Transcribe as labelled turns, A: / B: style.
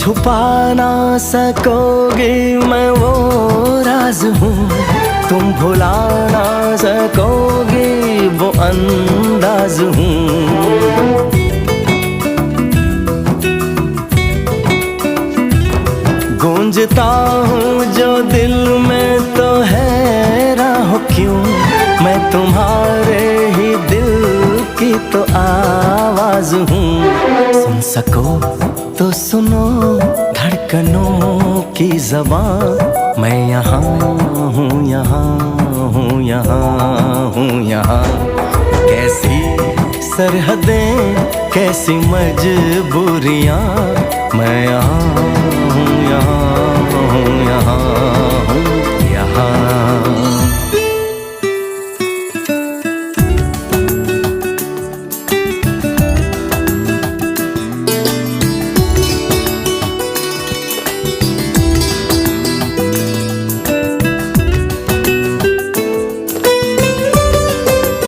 A: छुपा ना सकोगी मैं वो राज हूँ, तुम भुला ना सकोगी वो अंदाज हूँ। गूंजता हूँ जो दिल में तो हैरान हो क्यों, मैं तुम्हारे ही दिल की तो आवाज हूँ। सुन सको तो सुनो धड़कनों की ज़बान, मैं यहाँ हूँ, यहाँ हूँ, यहाँ हूँ, यहाँ। कैसी सरहदें, कैसी मजबूरियाँ, मैं यहाँ हूँ, यहाँ हूँ, यहाँ हूँ, यहाँ।